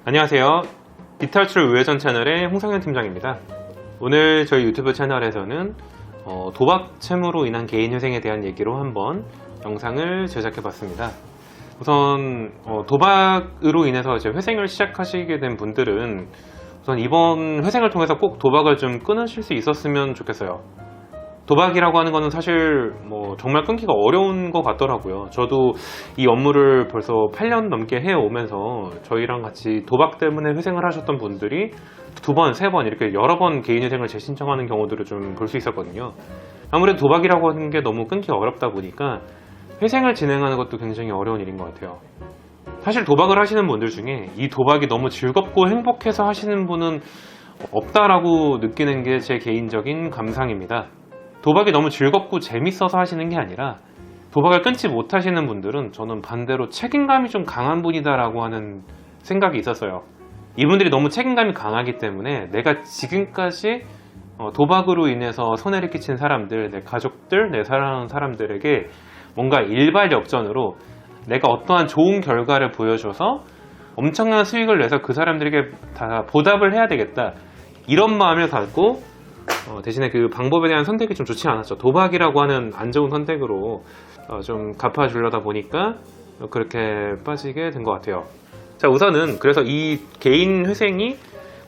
안녕하세요. 디탈출 우회전 채널의 홍성현 팀장입니다. 오늘 저희 유튜브 채널에서는 도박 채무로 인한 개인회생에 대한 얘기로 한번 영상을 제작해 봤습니다. 우선 도박으로 인해서 이제 회생을 시작하시게 된 분들은 우선 이번 회생을 통해서 꼭 도박을 좀 끊으실 수 있었으면 좋겠어요. 도박이라고 하는 거는 사실 정말 끊기가 어려운 것 같더라고요. 저도 이 업무를 벌써 8년 넘게 해오면서 저희랑 같이 도박 때문에 회생을 하셨던 분들이 2번, 3번 이렇게 여러 번 개인회생을 재신청하는 경우들을 좀 볼 수 있었거든요. 아무래도 도박이라고 하는 게 너무 끊기가 어렵다 보니까 회생을 진행하는 것도 굉장히 어려운 일인 것 같아요. 사실 도박을 하시는 분들 중에 이 도박이 너무 즐겁고 행복해서 하시는 분은 없다라고 느끼는 게 제 개인적인 감상입니다. 도박이 너무 즐겁고 재밌어서 하시는 게 아니라 도박을 끊지 못하시는 분들은 저는 반대로 책임감이 좀 강한 분이다라고 하는 생각이 있었어요. 이분들이 너무 책임감이 강하기 때문에 내가 지금까지 도박으로 인해서 손해를 끼친 사람들, 내 가족들, 내 사랑하는 사람들에게 뭔가 일발역전으로 내가 어떠한 좋은 결과를 보여줘서 엄청난 수익을 내서 그 사람들에게 다 보답을 해야 되겠다, 이런 마음을 갖고 대신에 그 방법에 대한 선택이 좀 좋지 않았죠. 도박이라고 하는 안 좋은 선택으로 좀 갚아주려다 보니까 그렇게 빠지게 된 것 같아요. 자, 우선은 그래서 이 개인 회생이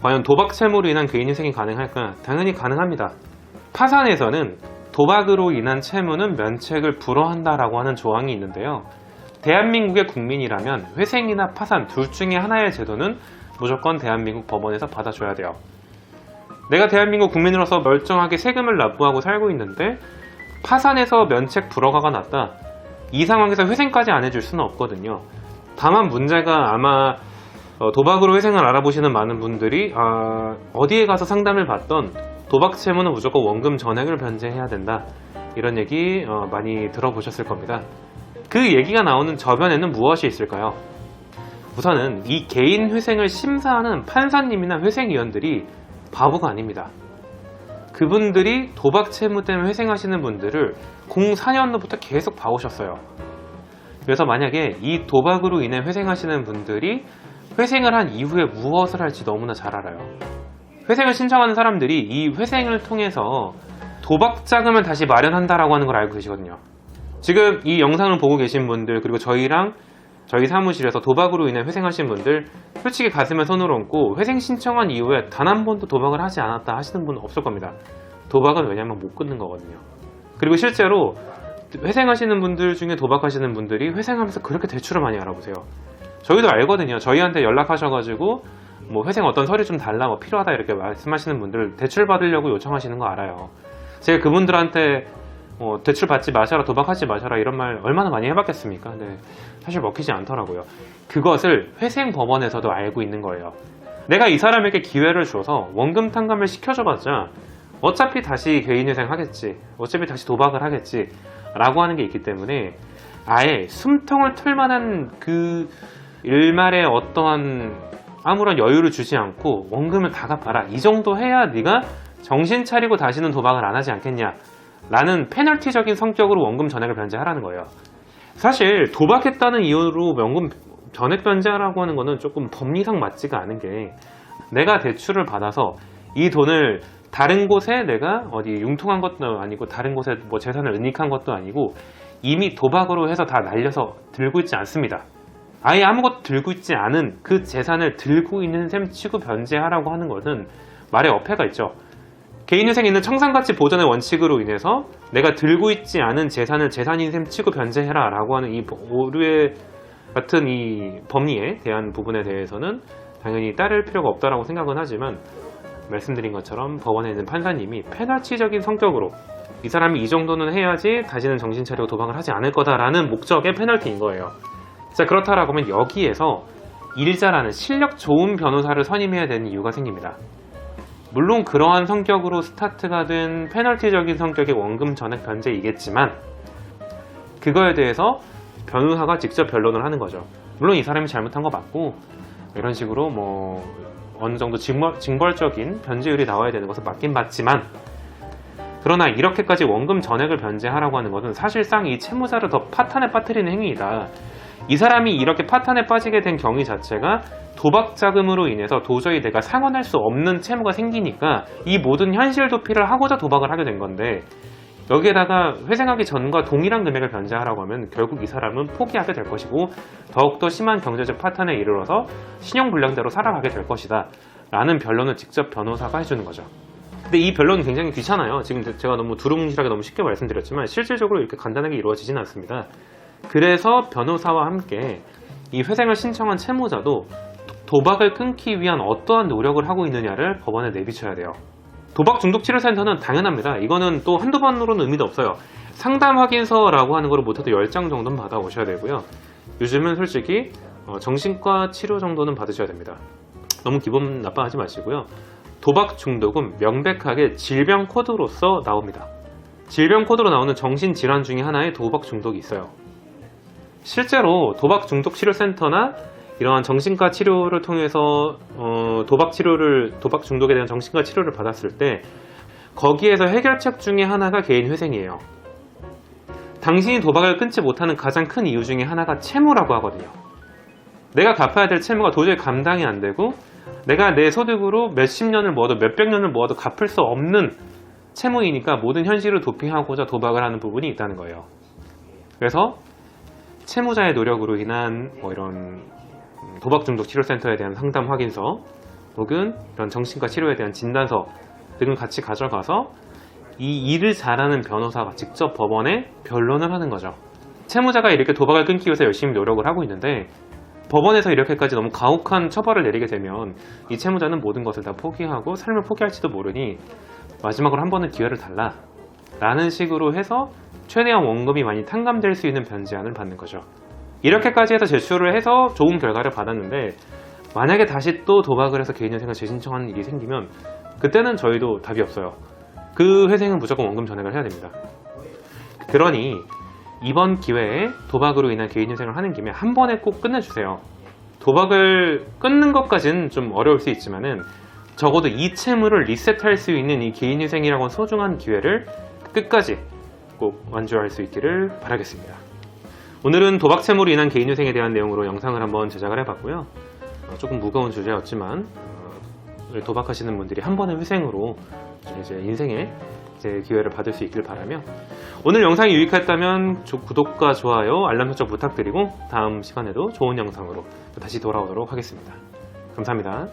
과연 도박 채무로 인한 개인 회생이 가능할까? 당연히 가능합니다. 파산에서는 도박으로 인한 채무는 면책을 불허한다라고 하는 조항이 있는데요. 대한민국의 국민이라면 회생이나 파산 둘 중에 하나의 제도는 무조건 대한민국 법원에서 받아줘야 돼요. 내가 대한민국 국민으로서 멀쩡하게 세금을 납부하고 살고 있는데 파산에서 면책 불허가 났다. 이 상황에서 회생까지 안 해줄 수는 없거든요. 다만 문제가 아마 도박으로 회생을 알아보시는 많은 분들이 어디에 가서 상담을 받던 도박 채무는 무조건 원금 전액을 변제해야 된다, 이런 얘기 많이 들어보셨을 겁니다. 그 얘기가 나오는 저변에는 무엇이 있을까요? 우선은 이 개인 회생을 심사하는 판사님이나 회생위원들이 바보가 아닙니다. 그분들이 도박 채무 때문에 회생하시는 분들을 04년도부터 계속 봐오셨어요. 그래서 만약에 이 도박으로 인해 회생하시는 분들이 회생을 한 이후에 무엇을 할지 너무나 잘 알아요. 회생을 신청하는 사람들이 이 회생을 통해서 도박 자금을 다시 마련한다라고 하는 걸 알고 계시거든요. 지금 이 영상을 보고 계신 분들, 그리고 저희랑 저희 사무실에서 도박으로 인해 회생하신 분들, 솔직히 가슴에 손을 얹고 회생 신청한 이후에 단 한 번도 도박을 하지 않았다 하시는 분은 없을 겁니다. 도박은 왜냐면 못 끊는 거거든요. 그리고 실제로 회생하시는 분들 중에 도박하시는 분들이 회생하면서 그렇게 대출을 많이 알아보세요. 저희도 알거든요. 저희한테 연락하셔가지고 회생 어떤 서류 좀 달라, 필요하다 이렇게 말씀하시는 분들 대출 받으려고 요청하시는 거 알아요. 제가 그분들한테 대출 받지 마셔라, 도박하지 마셔라 이런 말 얼마나 많이 해봤겠습니까? 근데 사실 먹히지 않더라고요. 그것을 회생법원에서도 알고 있는 거예요. 내가 이 사람에게 기회를 줘서 원금 탕감을 시켜줘봤자 어차피 다시 개인회생 하겠지, 어차피 다시 도박을 하겠지 라고 하는 게 있기 때문에 아예 숨통을 틀 만한 그 일말의 어떠한 아무런 여유를 주지 않고 원금을 다 갚아라, 이 정도 해야 네가 정신 차리고 다시는 도박을 안 하지 않겠냐 라는 페널티적인 성격으로 원금 전액을 변제하라는 거예요. 사실 도박했다는 이유로 원금 전액 변제하라고 하는 거는 조금 법리상 맞지가 않은 게, 내가 대출을 받아서 이 돈을 다른 곳에 내가 어디 융통한 것도 아니고 다른 곳에 재산을 은닉한 것도 아니고 이미 도박으로 해서 다 날려서 들고 있지 않습니다. 아예 아무것도 들고 있지 않은 그 재산을 들고 있는 셈 치고 변제하라고 하는 것은 말에 어폐가 있죠. 개인회생에 있는 청산가치 보전의 원칙으로 인해서 내가 들고 있지 않은 재산을 재산인 셈 치고 변제해라 라고 하는 이 오류의 같은 이 법리에 대한 부분에 대해서는 당연히 따를 필요가 없다라고 생각은 하지만, 말씀드린 것처럼 법원에 있는 판사님이 페널티적인 성격으로 이 사람이 이 정도는 해야지 다시는 정신 차리고 도박을 하지 않을 거다라는 목적의 페널티인 거예요. 자, 그렇다라고 하면 여기에서 일자라는 실력 좋은 변호사를 선임해야 되는 이유가 생깁니다. 물론 그러한 성격으로 스타트가 된 페널티적인 성격의 원금 전액 변제이겠지만 그거에 대해서 변호사가 직접 변론을 하는 거죠. 물론 이 사람이 잘못한 거 맞고 이런 식으로 어느 정도 징벌적인 변제율이 나와야 되는 것은 맞긴 맞지만, 그러나 이렇게까지 원금 전액을 변제하라고 하는 것은 사실상 이 채무자를 더 파탄에 빠뜨리는 행위이다, 이 사람이 이렇게 파탄에 빠지게 된 경위 자체가 도박 자금으로 인해서 도저히 내가 상환할 수 없는 채무가 생기니까 이 모든 현실 도피를 하고자 도박을 하게 된 건데, 여기에다가 회생하기 전과 동일한 금액을 변제하라고 하면 결국 이 사람은 포기하게 될 것이고 더욱더 심한 경제적 파탄에 이르러서 신용불량자로 살아가게 될 것이다 라는 변론을 직접 변호사가 해주는 거죠. 근데 이 변론은 굉장히 귀찮아요. 지금 제가 너무 두루뭉실하게 너무 쉽게 말씀드렸지만 실질적으로 이렇게 간단하게 이루어지진 않습니다. 그래서 변호사와 함께 이 회생을 신청한 채무자도 도박을 끊기 위한 어떠한 노력을 하고 있느냐를 법원에 내비쳐야 돼요. 도박 중독 치료센터는 당연합니다. 이거는 또 한두 번으로는 의미도 없어요. 상담 확인서라고 하는 거를 못해도 10장 정도는 받아오셔야 되고요. 요즘은 솔직히 정신과 치료 정도는 받으셔야 됩니다. 너무 기분 나빠하지 마시고요. 도박 중독은 명백하게 질병 코드로서 나옵니다. 질병 코드로 나오는 정신질환 중에 하나의 도박 중독이 있어요. 실제로 도박 중독 치료센터나 이러한 정신과 치료를 통해서 도박 중독에 대한 정신과 치료를 받았을 때 거기에서 해결책 중에 하나가 개인 회생이에요. 당신이 도박을 끊지 못하는 가장 큰 이유 중에 하나가 채무라고 하거든요. 내가 갚아야 될 채무가 도저히 감당이 안 되고 내가 내 소득으로 몇십 년을 모아도 몇백 년을 모아도 갚을 수 없는 채무이니까 모든 현실을 도피하고자 도박을 하는 부분이 있다는 거예요. 그래서 채무자의 노력으로 인한 이런 도박 중독 치료센터에 대한 상담 확인서 혹은 이런 정신과 치료에 대한 진단서 등을 같이 가져가서 이 일을 잘하는 변호사가 직접 법원에 변론을 하는 거죠. 채무자가 이렇게 도박을 끊기 위해서 열심히 노력을 하고 있는데 법원에서 이렇게까지 너무 가혹한 처벌을 내리게 되면 이 채무자는 모든 것을 다 포기하고 삶을 포기할지도 모르니 마지막으로 한 번은 기회를 달라 라는 식으로 해서 최대한 원금이 많이 탕감될 수 있는 변제안을 받는 거죠. 이렇게까지 해서 제출을 해서 좋은 결과를 받았는데 만약에 다시 또 도박을 해서 개인회생을 재신청하는 일이 생기면 그때는 저희도 답이 없어요. 그 회생은 무조건 원금 전액을 해야 됩니다. 그러니 이번 기회에 도박으로 인한 개인회생을 하는 김에 한 번에 꼭 끝내주세요. 도박을 끊는 것까지는 좀 어려울 수 있지만은 적어도 이 채무를 리셋할 수 있는 이 개인회생이라고 소중한 기회를 끝까지 꼭 완주할 수 있기를 바라겠습니다. 오늘은 도박 채무로 인한 개인회생에 대한 내용으로 영상을 한번 제작을 해봤고요. 조금 무거운 주제였지만 도박하시는 분들이 한 번의 회생으로 이제 인생에 이제 기회를 받을 수 있길 바라며 오늘 영상이 유익했다면 구독과 좋아요, 알람 설정 부탁드리고 다음 시간에도 좋은 영상으로 다시 돌아오도록 하겠습니다. 감사합니다.